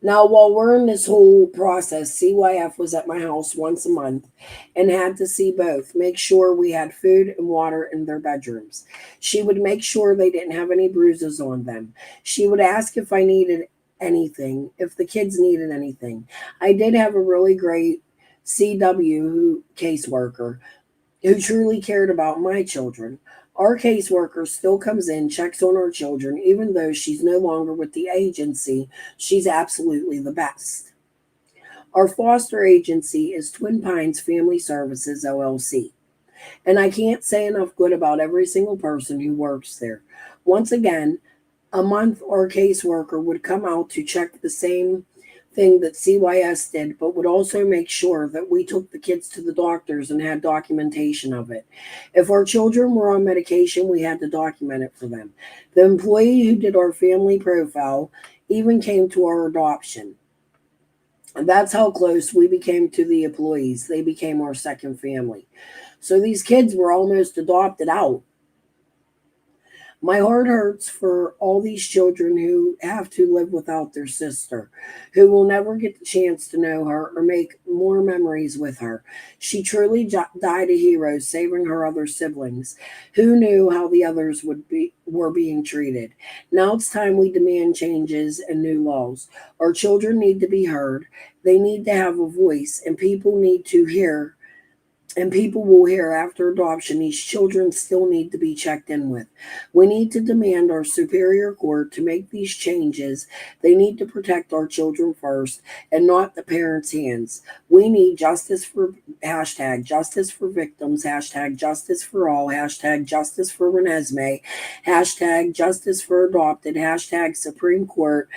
Now, while we're in this whole process, CYF was at my house once a month and had to see both, make sure we had food and water in their bedrooms. She would make sure they didn't have any bruises on them. She would ask if I needed anything, if the kids needed anything. I did have a really great CW caseworker who truly cared about my children. Our caseworker still comes in, checks on our children, even though she's no longer with the agency. She's absolutely the best. Our foster agency is Twin Pines Family Services, LLC. And I can't say enough good about every single person who works there. Once again, a month our caseworker would come out to check the same thing that CYS did, but would also make sure that we took the kids to the doctors and had documentation of it. If our children were on medication, we had to document it for them. The employee who did our family profile even came to our adoption. And that's how close we became to the employees. They became our second family. So these kids were almost adopted out. My heart hurts for all these children who have to live without their sister, who will never get the chance to know her or make more memories with her. She truly died a hero, saving her other siblings. Who knew how the others were being treated? Now it's time we demand changes and new laws. Our children need to be heard. They need to have a voice, and people need to hear. And people will hear after adoption, these children still need to be checked in with. We need to demand our superior court to make these changes. They need to protect our children first and not the parents' hands. We need justice for #justice for victims, #justice for all, #justice for Renesmey, #justice for adopted, #Supreme Court,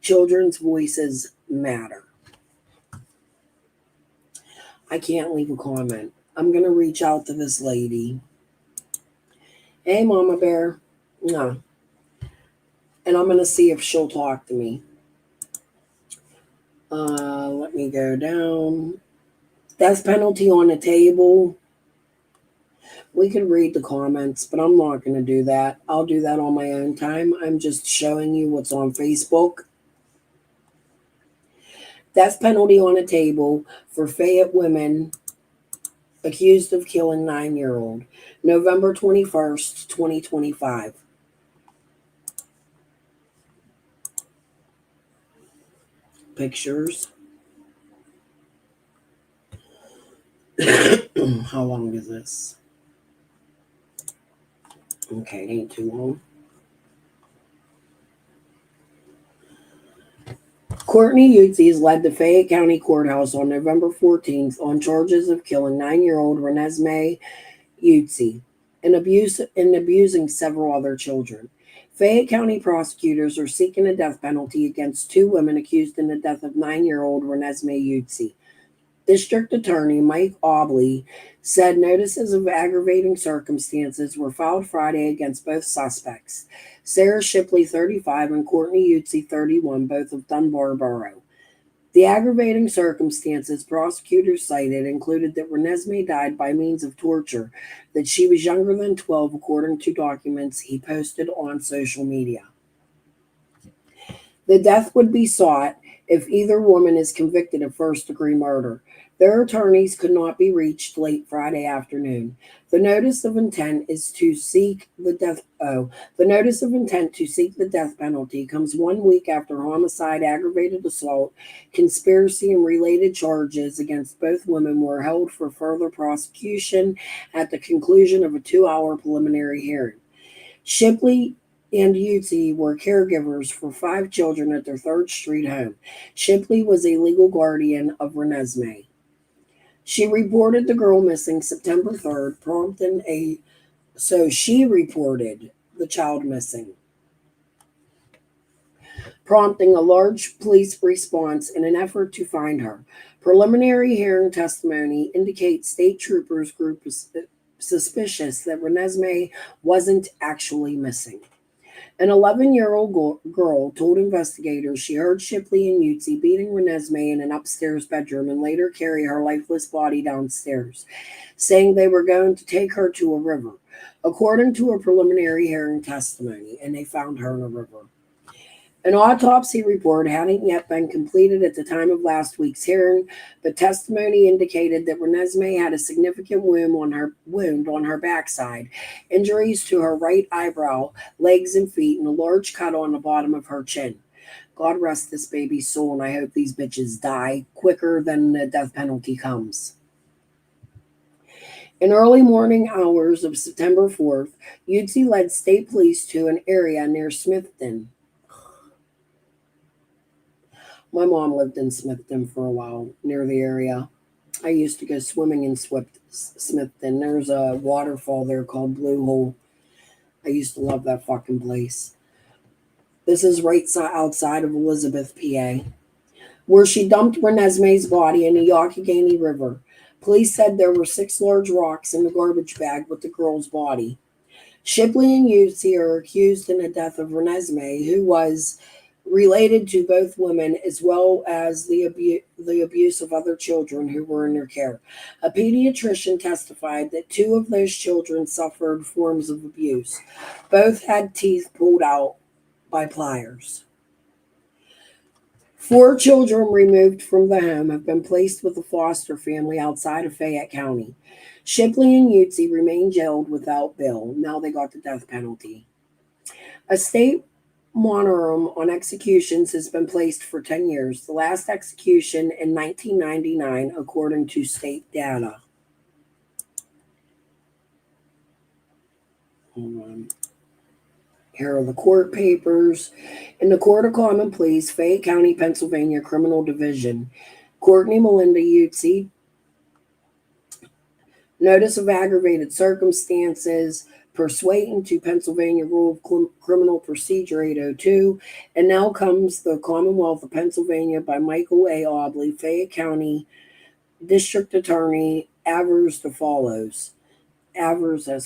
#children's voices matter. I can't leave a comment. I'm going to reach out to this lady. Hey, Mama Bear. No. And I'm going to see if she'll talk to me. Let me go down. Death penalty on the table. We could read the comments, but I'm not going to do that. I'll do that on my own time. I'm just showing you what's on Facebook. Death penalty on the table for Fayette women accused of killing 9-year-old. November 21st, 2025. Pictures. How long is this? Okay, it ain't too long. Courtney Utzes led the Fayette County Courthouse on November 14th on charges of killing 9-year-old Renesmey Utze and abusing several other children. Fayette County prosecutors are seeking a death penalty against 2 women accused in the death of 9-year-old Renesmey Utze. District Attorney Mike Obley said notices of aggravating circumstances were filed Friday against both suspects, Sarah Shipley, 35, and Courtney Utze, 31, both of Dunbar Borough. The aggravating circumstances prosecutors cited included that Renesmey died by means of torture, that she was younger than 12, according to documents he posted on social media. The death would be sought if either woman is convicted of first-degree murder. Their attorneys could not be reached late Friday afternoon. The notice of intent to seek the death penalty comes 1 week after homicide, aggravated assault, conspiracy, and related charges against both women were held for further prosecution at the conclusion of a 2-hour preliminary hearing. Shipley and Utze were caregivers for 5 children at their 3rd Street home. Shipley was a legal guardian of Renesmey. She reported the girl missing September 3rd, she reported the child missing, prompting a large police response in an effort to find her. Preliminary hearing testimony indicates state troopers group is suspicious that Renesmey wasn't actually missing. An 11-year-old girl told investigators she heard Shipley and Utze beating Renesmey in an upstairs bedroom and later carry her lifeless body downstairs, saying they were going to take her to a river, according to a preliminary hearing testimony, and they found her in a river. An autopsy report hadn't yet been completed at the time of last week's hearing, but testimony indicated that Renesmey had a significant wound on her backside, injuries to her right eyebrow, legs, and feet, and a large cut on the bottom of her chin. God rest this baby's soul, and I hope these bitches die quicker than the death penalty comes. In early morning hours of September 4th, Ute led state police to an area near Smithton. My mom lived in Smithton for a while, near the area. I used to go swimming in Smithton. There's a waterfall there called Blue Hole. I used to love that fucking place. This is right outside of Elizabeth, PA, where she dumped Renesmey's body in the Youghiogheny River. Police said there were 6 large rocks in the garbage bag with the girl's body. Shipley and Ute are accused in the death of Renesmey, who was related to both women, as well as the abuse of other children who were in their care. A pediatrician testified that 2 of those children suffered forms of abuse. Both had teeth pulled out by pliers. 4 children removed from the home have been placed with a foster family outside of Fayette County. Shipley and Ute remain jailed without bail. Now they got the death penalty. A state moratorium on executions has been placed for 10 years, the last execution in 1999, according to state data. Hold on. Here are the court papers. In the Court of Common Pleas, Fayette County, Pennsylvania Criminal Division, Courtney Melinda Ute, notice of aggravated circumstances, persuading to Pennsylvania Rule of Criminal Procedure 802, and now comes the Commonwealth of Pennsylvania by Michael A. Obley, Fayette County District Attorney, Avers as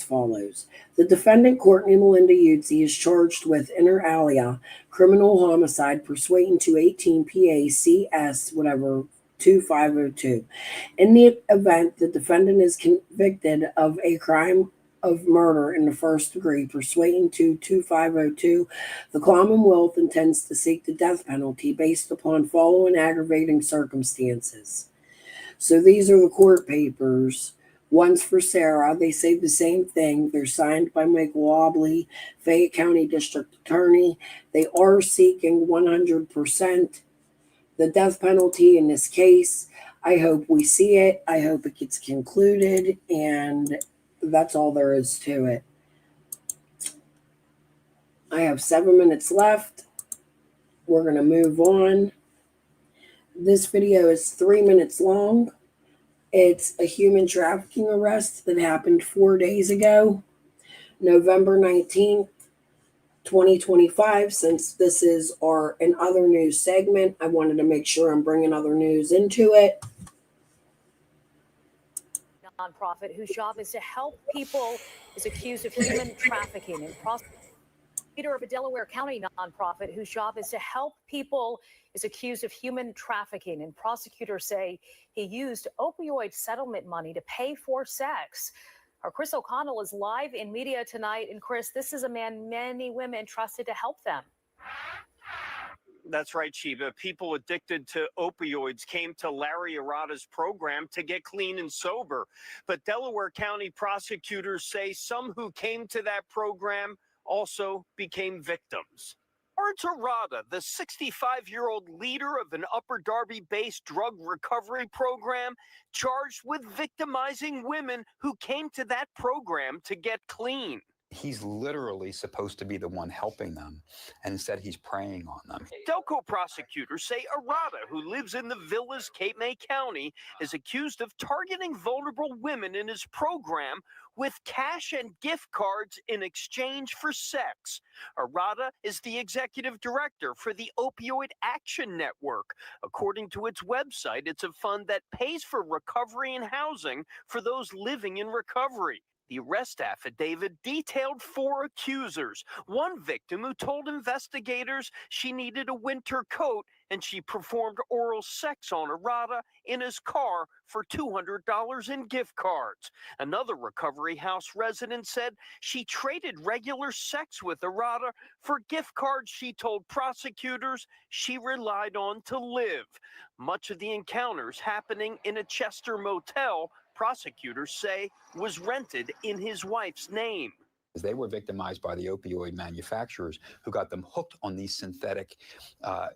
follows. The defendant, Courtney Melinda Ute, is charged with inter alia criminal homicide pursuant to 18 PA CS 2502. In the event the defendant is convicted of a crime of murder in the first degree pursuant to 2502, the Commonwealth intends to seek the death penalty based upon following aggravating circumstances. So these are the court papers. One's for Sarah. They say the same thing. They're signed by Michael Obley, Fayette County District Attorney. They are seeking 100% the death penalty in this case. I hope we see it. I hope it gets concluded, and that's all there is to it. I have 7 minutes left. We're going to move on. This video is 3 minutes long. It's a human trafficking arrest that happened 4 days ago, November 19th, 2025. Since this is an other news segment, I wanted to make sure I'm bringing other news into it. Nonprofit whose job is to help people is accused of human trafficking and prosecutor of a Delaware County nonprofit whose job is to help people is accused of human trafficking, and prosecutors say he used opioid settlement money to pay for sex. Our Chris O'Connell is live in media tonight. And Chris, this is a man many women trusted to help them. That's right, Sheba. People addicted to opioids came to Larry Arata's program to get clean and sober. But Delaware County prosecutors say some who came to that program also became victims. Lawrence Arata, the 65-year-old leader of an Upper Darby-based drug recovery program, charged with victimizing women who came to that program to get clean. He's literally supposed to be the one helping them, and instead he's preying on them. Delco prosecutors say Arata, who lives in the Villas, Cape May County, is accused of targeting vulnerable women in his program with cash and gift cards in exchange for sex. Arata is the executive director for the Opioid Action Network. According to its website, it's a fund that pays for recovery and housing for those living in recovery. The arrest affidavit detailed 4 accusers. One victim who told investigators she needed a winter coat and she performed oral sex on Arata in his car for $200 in gift cards. Another Recovery House resident said she traded regular sex with Arata for gift cards she told prosecutors she relied on to live. Much of the encounters happening in a Chester motel, prosecutors say was rented in his wife's name. They were victimized by the opioid manufacturers who got them hooked on these synthetic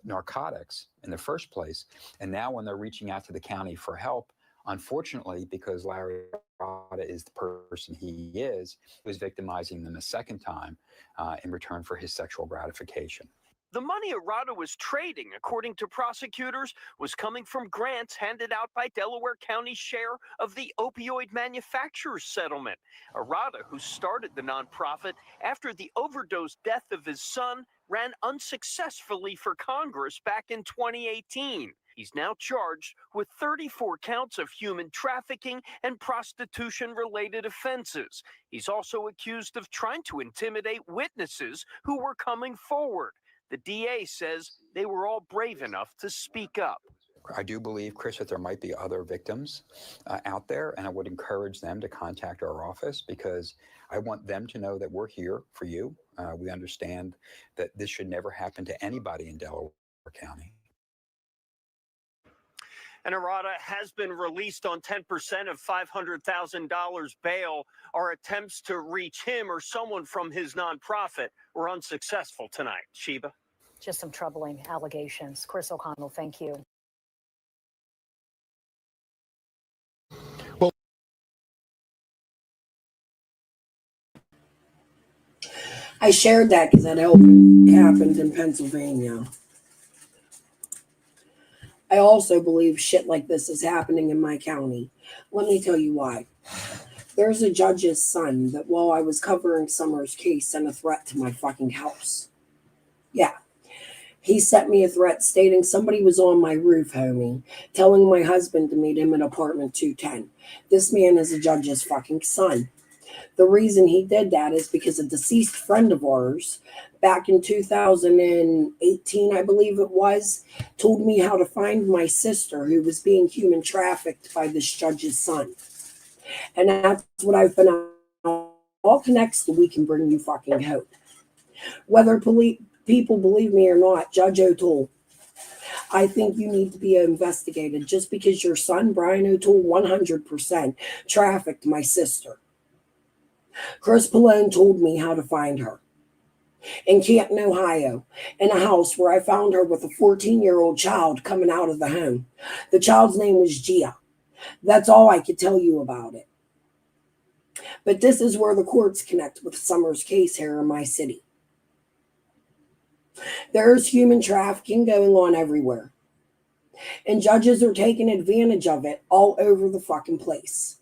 narcotics in the first place. And now when they're reaching out to the county for help, unfortunately, because Larry Arata is the person he is, was victimizing them a second time in return for his sexual gratification. The money Arata was trading, according to prosecutors, was coming from grants handed out by Delaware County's share of the opioid manufacturers settlement. Arata, who started the nonprofit after the overdose death of his son, ran unsuccessfully for Congress back in 2018. He's now charged with 34 counts of human trafficking and prostitution-related offenses. He's also accused of trying to intimidate witnesses who were coming forward. The DA says they were all brave enough to speak up. I do believe, Chris, that there might be other victims out there, and I would encourage them to contact our office because I want them to know that we're here for you. We understand that this should never happen to anybody in Delaware County. And Arata has been released on 10% of $500,000 bail. Our attempts to reach him or someone from his nonprofit were unsuccessful tonight. Sheba? Just some troubling allegations. Chris O'Connell, thank you. I shared that because that happened in Pennsylvania. I also believe shit like this is happening in my county. Let me tell you why. There's a judge's son that while I was covering Summer's case sent a threat to my fucking house. Yeah. He sent me a threat stating somebody was on my roof, homie, telling my husband to meet him in apartment 210. This man is a judge's fucking son. The reason he did that is because a deceased friend of ours, back in 2018, I believe it was, told me how to find my sister who was being human trafficked by this judge's son. And that's what I've been on. All connects to We Can Bring You Fucking Hope. Whether people believe me or not, Judge O'Toole, I think you need to be investigated just because your son, Brian O'Toole, 100% trafficked my sister. Chris Pallone told me how to find her. In Canton, Ohio, in a house where I found her with a 14-year-old child coming out of the home. The child's name was Gia. That's all I could tell you about it. But this is where the courts connect with Summer's case here in my city. There's human trafficking going on everywhere. And judges are taking advantage of it all over the fucking place.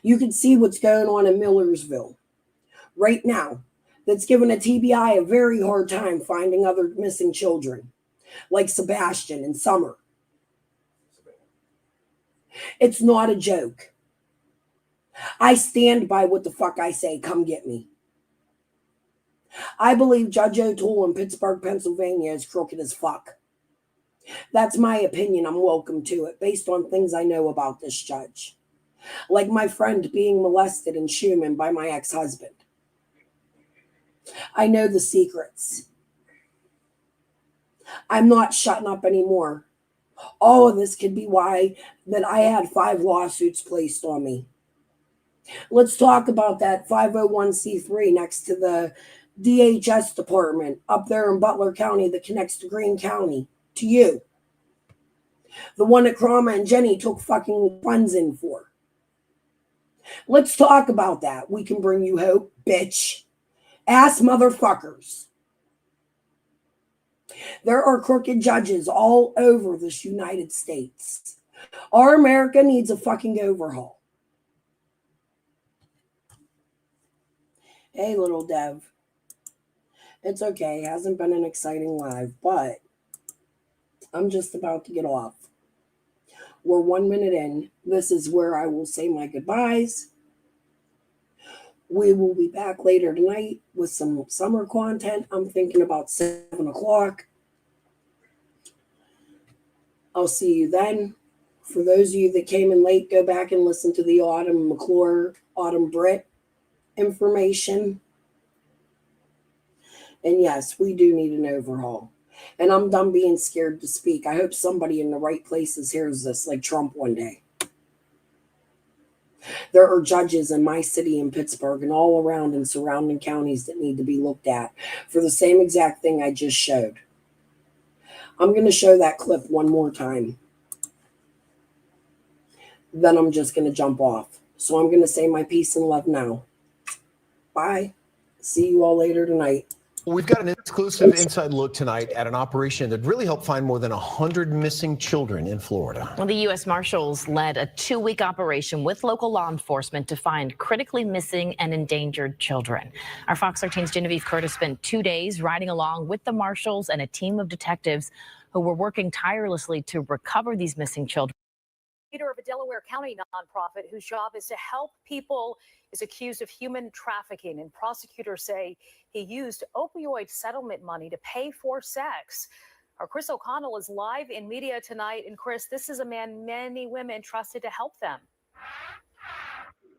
You can see what's going on in Millersville right now. That's given a TBI a very hard time finding other missing children, like Sebastian and Summer. It's not a joke. I stand by what the fuck I say. Come get me. I believe Judge O'Toole in Pittsburgh, Pennsylvania is crooked as fuck. That's my opinion. I'm welcome to it based on things I know about this judge. Like my friend being molested in Schumann by my ex-husband. I know the secrets. I'm not shutting up anymore. All of this could be why that I had 5 lawsuits placed on me. Let's talk about that 501c3 next to the DHS department up there in Butler County that connects to Greene County, to you. The one that Krama and Jenny took fucking funds in for. Let's talk about that. We Can Bring You Hope, bitch. Ass motherfuckers. There are crooked judges all over this United States. Our America needs a fucking overhaul. Hey, little Dev. It's okay. It hasn't been an exciting live, but I'm just about to get off. We're 1 minute in. This is where I will say my goodbyes. We will be back later tonight with some summer content. I'm thinking about 7 o'clock. I'll see you then. For those of you that came in late, go back and listen to the Autumn McClure, Autumn Britt information. And yes, we do need an overhaul. And I'm done being scared to speak. I hope somebody in the right places hears this, like Trump one day. There are judges in my city in Pittsburgh and all around in surrounding counties that need to be looked at for the same exact thing I just showed. I'm going to show that clip one more time. Then I'm just going to jump off. So I'm going to say my peace and love now. Bye. See you all later tonight. We've got an exclusive inside look tonight at an operation that really helped find more than 100 missing children in Florida. Well, the U.S. Marshals led a 2-week operation with local law enforcement to find critically missing and endangered children. Our Fox 13's Genevieve Curtis spent 2 days riding along with the Marshals and a team of detectives who were working tirelessly to recover these missing children. Leader of a Delaware County nonprofit whose job is to help people is accused of human trafficking, and prosecutors say he used opioid settlement money to pay for sex. Our Chris O'Connell is live in media tonight. And Chris, this is a man many women trusted to help them.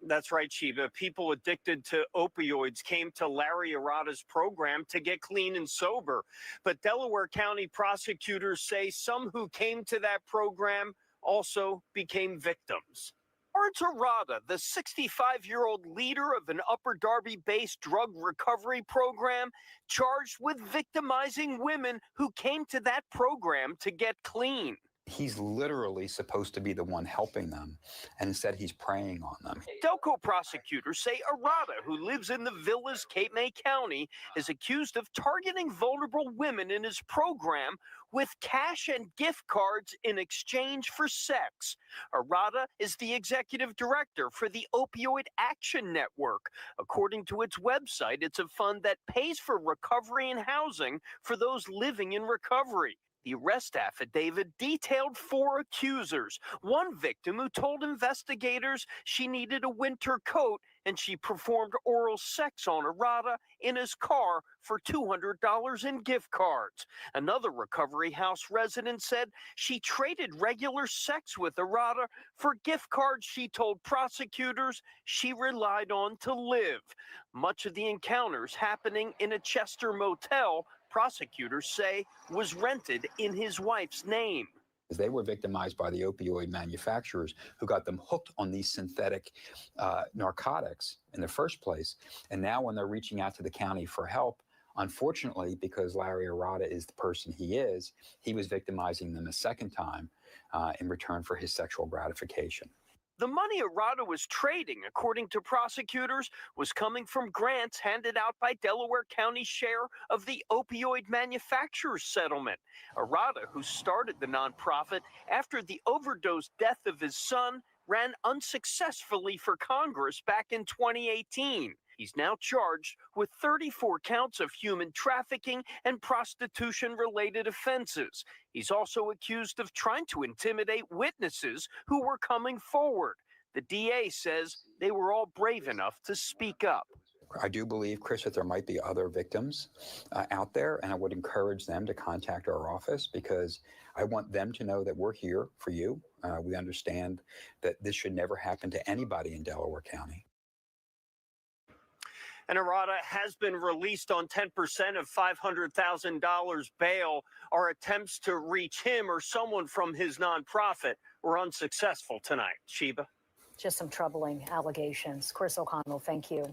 That's right, Sheba. People addicted to opioids came to Larry Arata's program to get clean and sober. But Delaware County prosecutors say some who came to that program also became victims. Lawrence Arata, the 65-year-old leader of an Upper Darby-based drug recovery program, charged with victimizing women who came to that program to get clean. He's literally supposed to be the one helping them, and instead he's preying on them. Delco prosecutors say Arata, who lives in the Villas, Cape May County, is accused of targeting vulnerable women in his program with cash and gift cards in exchange for sex. Arata is the executive director for the Opioid Action Network. According to its website, it's a fund that pays for recovery and housing for those living in recovery. The arrest affidavit detailed 4 accusers. One victim who told investigators she needed a winter coat and she performed oral sex on Arata in his car for $200 in gift cards. Another recovery house resident said she traded regular sex with Arata for gift cards she told prosecutors she relied on to live. Much of the encounters happening in a Chester motel, prosecutors say was rented in his wife's name. They were victimized by the opioid manufacturers who got them hooked on these synthetic narcotics in the first place. And now when they're reaching out to the county for help, unfortunately, because Larry Arata is the person he is, he was victimizing them a second time in return for his sexual gratification. The money Arata was trading, according to prosecutors, was coming from grants handed out by Delaware County's share of the opioid manufacturers settlement. Arata, who started the nonprofit after the overdose death of his son, ran unsuccessfully for Congress back in 2018. He's now charged with 34 counts of human trafficking and prostitution-related offenses. He's also accused of trying to intimidate witnesses who were coming forward. The DA says they were all brave enough to speak up. I do believe, Chris, that there might be other victims out there, and I would encourage them to contact our office because I want them to know that we're here for you. We understand that this should never happen to anybody in Delaware County. And Arata has been released on 10% of $500,000 bail. Our attempts to reach him or someone from his nonprofit were unsuccessful tonight. Sheba? Just some troubling allegations. Chris O'Connell, thank you.